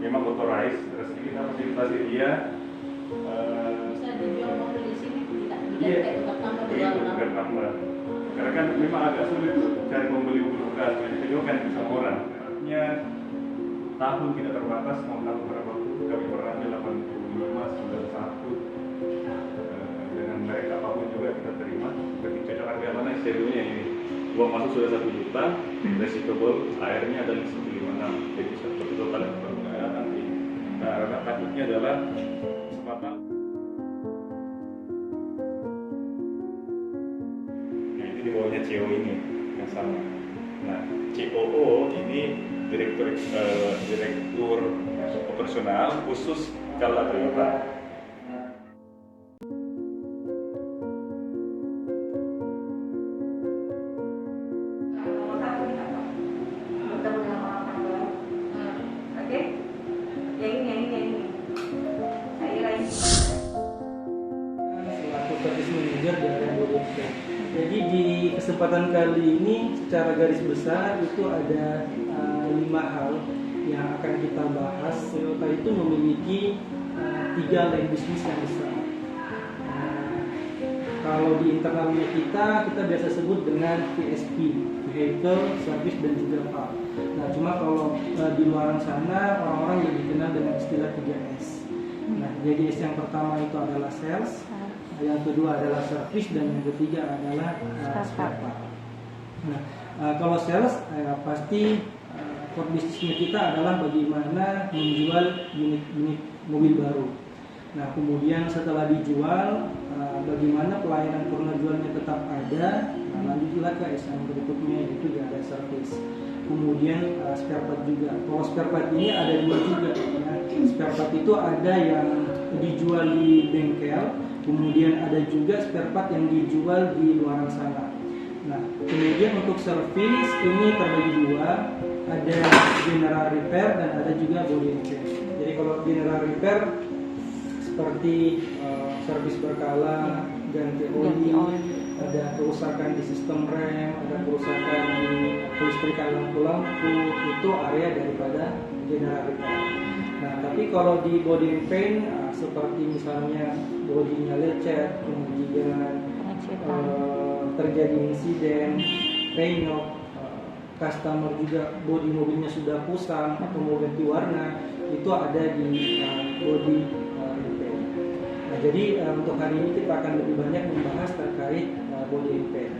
memang authorized, resmi kita fasilitasi dia. Bisa dijual mobil di sini tidak Iya, kayak tukar tambah itu bukan tambah. Karena kan memang agak sulit cari pembeli mobil bekas, jadi juga kan bisa orang. Artinya tahun tidak terbatas, mau tahun berapa pun kami berambil 85, 91 dengan merek apapun juga kita terima. Berarti cocok harga mana serinya ini. Uang masuk sudah 1 juta, resiprable airnya ada 156, jadi satu total yang berbeda nanti. Nah, takutnya adalah kesempatan. Nah, ini di bawahnya CEO ini yang sama. Nah, COO ini direktur operasional khusus skala Toyota. Selaku service manager dari Bodempen. Jadi di kesempatan kali ini secara garis besar itu ada 5 hal yang akan kita bahas. Toyota itu memiliki 3 line bisnis yang besar. Kalau di internalnya kita biasa sebut dengan VSP, Vehicle, Service dan juga Part. Nah, cuma kalau di luar sana orang-orang lebih kenal dengan istilah 3S. Nah, jadi S yang pertama itu adalah sales, yang kedua adalah service, dan yang ketiga adalah spare part. Nah, kalau sales pasti core bisnisnya kita adalah bagaimana menjual unit-unit mobil baru. Nah, kemudian setelah dijual, bagaimana pelayanan purna jualnya tetap ada. Nah, lanjutlah ke S yang berikutnya, yaitu ada service. Kemudian spare part juga. Kalau spare part ini ada 2 juga. Ya. Spare part itu ada yang dijual di bengkel, kemudian ada juga spare part yang dijual di luar sana. Nah, kemudian untuk service ini terbagi 2, ada general repair dan ada juga body repair. Jadi kalau general repair seperti servis berkala, ganti oli, ada kerusakan di sistem rem, ada kerusakan di kelistrikan lampu-lampu, itu area daripada general repair. Nah, tapi kalau di body paint seperti misalnya bodinya lecet, kemudian terjadi insiden, penyok, customer juga bodi mobilnya sudah kusam atau mau ganti warna, itu ada di body repair. Nah, jadi untuk hari ini kita akan lebih banyak membahas terkait body repair.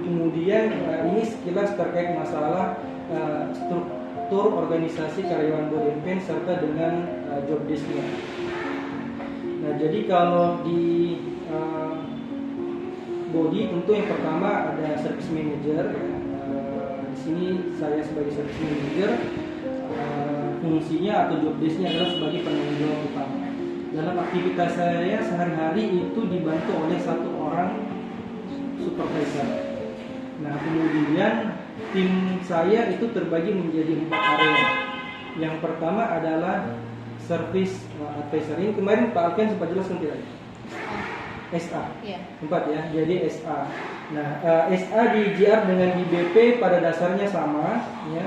Kemudian ini sekilas terkait masalah struktur organisasi karyawan Bodempen serta dengan job desk-nya. Nah, jadi kalau di body tentu yang pertama ada service manager. Di sini saya sebagai service manager, fungsinya atau job desk-nya adalah sebagai penanggung jawab utama. Dalam aktivitas saya sehari-hari itu dibantu oleh 1 orang supervisor. Nah, kemudian tim saya itu terbagi menjadi 4 area. Yang pertama adalah service advisor. Ini kemarin Pak Alfian sempat jelaskan tidak? SA. Iya. 4 ya. Jadi SA. Nah, SA di GR dengan di BP pada dasarnya sama ya.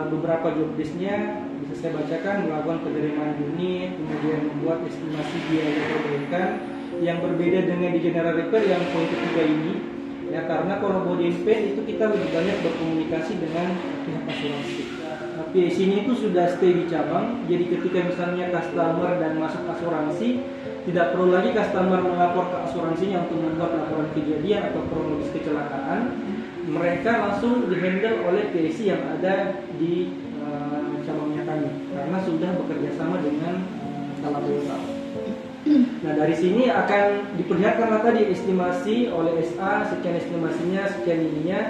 Beberapa job desk-nya bisa saya bacakan: melakukan penerimaan unit, kemudian membuat estimasi biaya perbaikan. Yang berbeda dengan di general repair yang poin ketiga ini ya, karena kalau Bodempen itu kita lebih banyak berkomunikasi dengan pihak asuransi. PSI-nya itu sudah stay di cabang, jadi ketika misalnya customer dan masuk asuransi, tidak perlu lagi customer melapor ke asuransinya untuk membuat laporan kejadian atau kronologis kecelakaan. Mereka langsung dihandle oleh PSI yang ada di cabangnya kami, karena sudah bekerja sama dengan Toyota. Nah, dari sini akan diperlihatkanlah tadi estimasi oleh SA, sekian estimasinya, sekian ininya.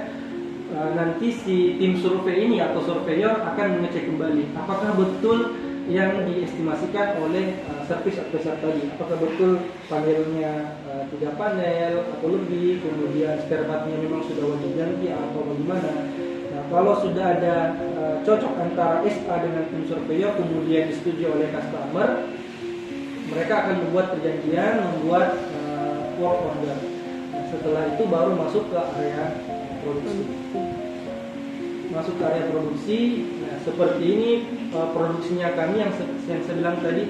Nanti si tim survei ini atau surveyor akan mengecek kembali apakah betul yang diestimasikan oleh service advisor tadi, apakah betul panelnya 3 panel atau lebih, kemudian spare partnya memang sudah wajib ganti atau bagaimana. Nah, kalau sudah ada cocok antara SA dengan tim surveyor kemudian disetujui oleh customer, mereka akan membuat perjanjian, membuat work order. Nah, setelah itu baru masuk ke area produksi. masuk ke area produksi. Nah, seperti ini produksinya kami yang saya bilang tadi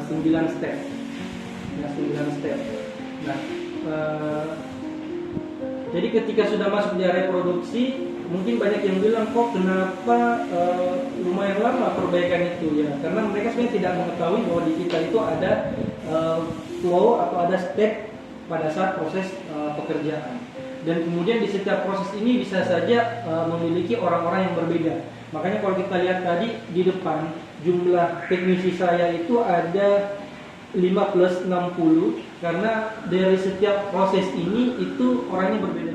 9 step. Ya, 9 step. Nah, jadi ketika sudah masuk di area produksi, mungkin banyak yang bilang kok kenapa lumayan lama perbaikan itu ya, karena mereka sebenarnya tidak mengetahui bahwa di kita itu ada flow atau ada step pada saat proses pekerjaan, dan kemudian di setiap proses ini bisa saja memiliki orang-orang yang berbeda. Makanya kalau kita lihat tadi di depan jumlah teknisi saya itu ada 5 plus 60, karena dari setiap proses ini itu orangnya berbeda.